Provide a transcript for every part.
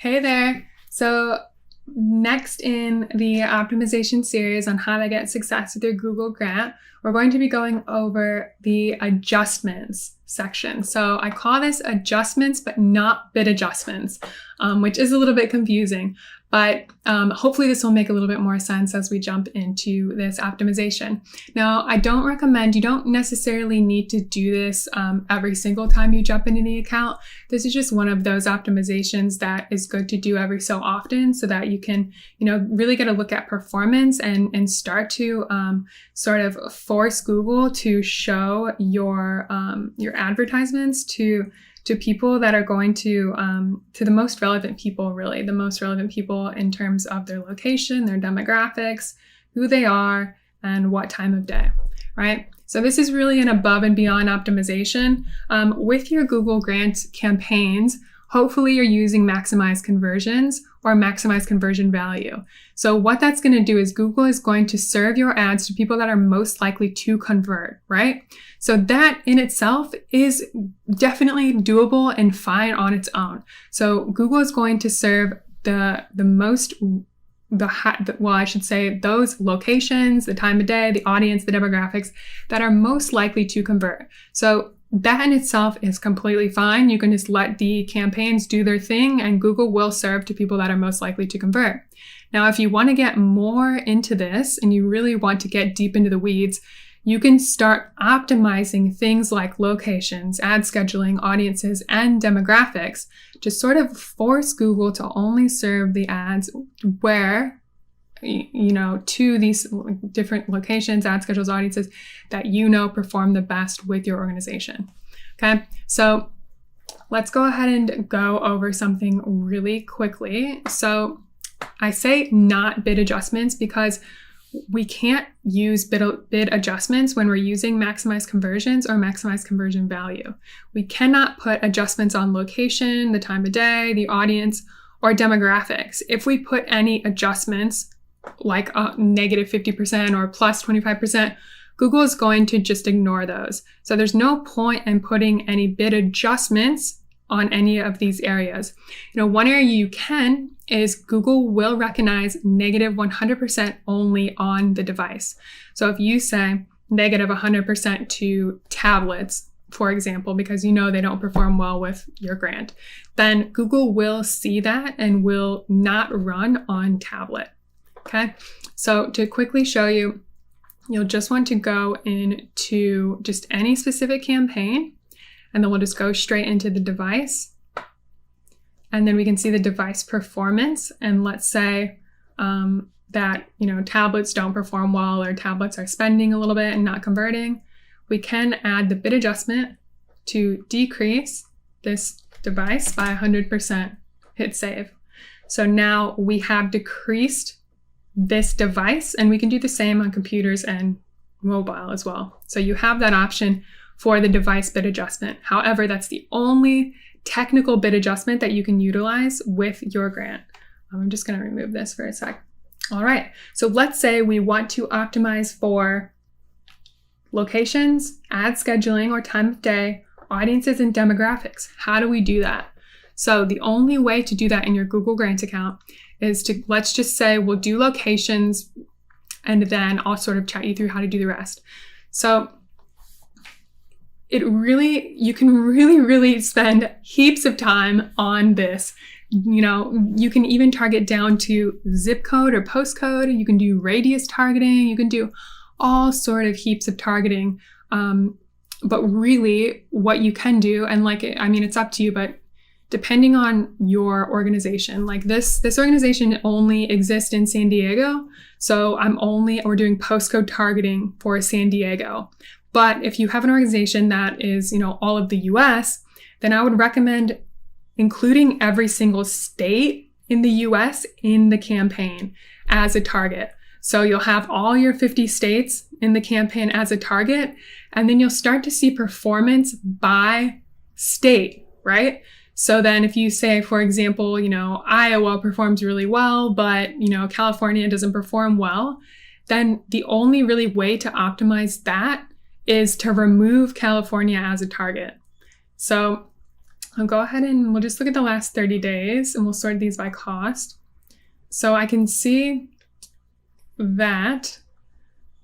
Hey there. So next in the optimization series on how to get success with your Google grant, we're going to be going over the adjustments section. So I call this adjustments, but not bid adjustments, which is a little bit confusing. But hopefully this will make a little bit more sense as we jump into this optimization. Now, I don't recommend, you don't necessarily need to do this every single time you jump into the account. This is just one of those optimizations that is good to do every so often so that you can, really get a look at performance and start to sort of force Google to show your advertisements to people that are going to the most relevant people, really, the most relevant people in terms of their location, their demographics, who they are, and what time of day, right? So this is really an above and beyond optimization. With your Google Grant campaigns, hopefully you're using maximize conversions or maximize conversion value. So what that's going to do is Google is going to serve your ads to people that are most likely to convert, right? So that in itself is definitely doable and fine on its own. So Google is going to serve those locations, the time of day, the audience, the demographics that are most likely to convert. So that in itself is completely fine. You can just let the campaigns do their thing and Google will serve to people that are most likely to convert. Now, if you want to get more into this and you really want to get deep into the weeds, you can start optimizing things like locations, ad scheduling, audiences, and demographics to sort of force Google to only serve the ads where, to these different locations, ad schedules, audiences that perform the best with your organization. Okay, so let's go ahead and go over something really quickly. So I say not bid adjustments because we can't use bid adjustments when we're using maximize conversions or maximize conversion value. We cannot put adjustments on location, the time of day, the audience, or demographics. If we put any adjustments like negative 50% or plus 25%, Google is going to just ignore those. So there's no point in putting any bid adjustments on any of these areas. One area you can is Google will recognize negative 100% only on the device. So if you say negative 100% to tablets, for example, because they don't perform well with your grant, then Google will see that and will not run on tablet. Okay, so to quickly show you, you'll just want to go into just any specific campaign, and then we'll just go straight into the device. And then we can see the device performance. And let's say that, tablets don't perform well or tablets are spending a little bit and not converting. We can add the bid adjustment to decrease this device by 100%, hit save. So now we have decreased this device, and we can do the same on computers and mobile as well. So you have that option for the device bid adjustment. However, that's the only technical bid adjustment that you can utilize with your grant. I'm just going to remove this for a sec. All right, so let's say we want to optimize for locations, ad scheduling or time of day, audiences, and demographics. How do we do that? So the only way to do that in your Google Grant account is to, let's just say we'll do locations and then I'll sort of chat you through how to do the rest. So you can really spend heaps of time on this. You can even target down to zip code or postcode. You can do radius targeting. You can do all sort of heaps of targeting. But really what you can do, and it's up to you, but depending on your organization, like this organization only exists in San Diego. So we're doing postcode targeting for San Diego. But if you have an organization that is, all of the US, then I would recommend including every single state in the US in the campaign as a target. So you'll have all your 50 states in the campaign as a target, and then you'll start to see performance by state, right? So then if you say, for example, Iowa performs really well, but, California doesn't perform well, then the only really way to optimize that is to remove California as a target. So I'll go ahead and we'll just look at the last 30 days and we'll sort these by cost. So I can see that,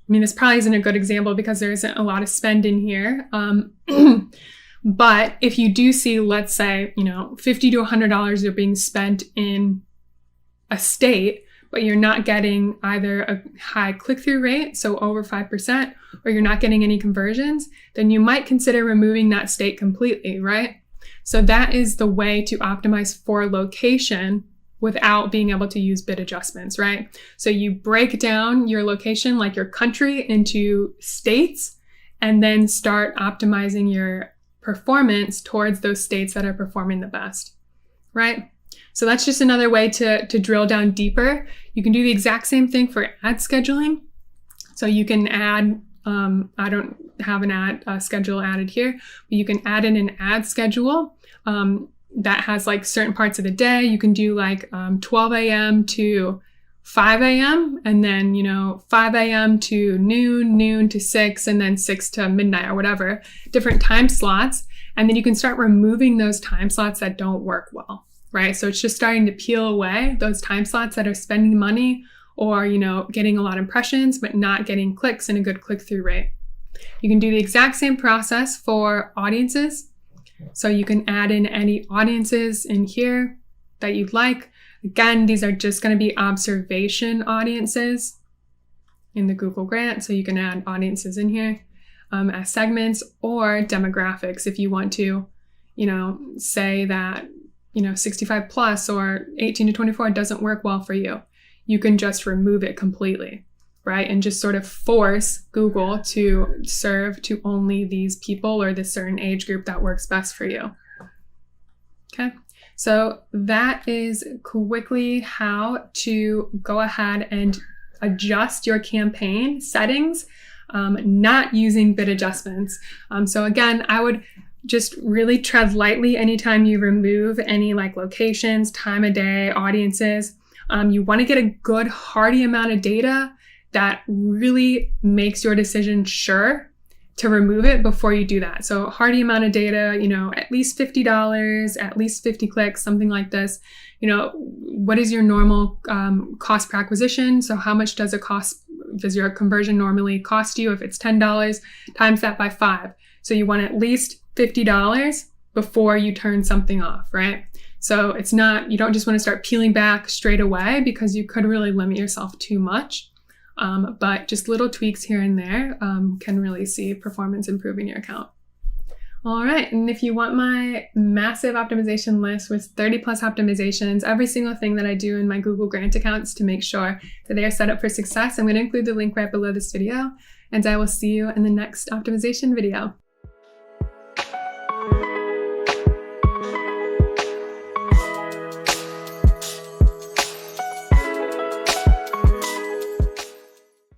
I mean, this probably isn't a good example because there isn't a lot of spend in here. But if you do see, let's say, $50 to $100 are being spent in a state, but you're not getting either a high click-through rate, so over 5%, or you're not getting any conversions, then you might consider removing that state completely, right? So that is the way to optimize for location without being able to use bid adjustments, right? So you break down your location, like your country, into states, and then start optimizing your performance towards those states that are performing the best, right? So that's just another way to drill down deeper. You can do the exact same thing for ad scheduling. So you can add, I don't have an ad schedule added here, but you can add in an ad schedule that has like certain parts of the day. You can do like 12 a.m. to 5 a.m. and then, 5 a.m. to noon to 6, and then 6 to midnight or whatever, different time slots. And then you can start removing those time slots that don't work well, right? So it's just starting to peel away those time slots that are spending money or, getting a lot of impressions, but not getting clicks and a good click-through rate. You can do the exact same process for audiences. So you can add in any audiences in here that you'd like. Again, these are just going to be observation audiences in the Google Grant. So you can add audiences in here as segments or demographics if you want to, say that, 65 plus or 18 to 24 doesn't work well for you. You can just remove it completely, right? And just sort of force Google to serve to only these people or this certain age group that works best for you. Okay. So that is quickly how to go ahead and adjust your campaign settings, not using bid adjustments. So again, I would just really tread lightly anytime you remove any like locations, time of day, audiences. You want to get a good hearty amount of data that really makes your decision sure to remove it before you do that. So hearty amount of data, at least $50, at least 50 clicks, something like this. What is your normal cost per acquisition? So how much does your conversion normally cost you? If it's $10, times that by 5. So you want at least $50 before you turn something off, right? So you don't just want to start peeling back straight away because you could really limit yourself too much. But just little tweaks here and there can really see performance improve in your account. All right, and if you want my massive optimization list with 30 plus optimizations, every single thing that I do in my Google Grant accounts to make sure that they are set up for success, I'm going to include the link right below this video, and I will see you in the next optimization video.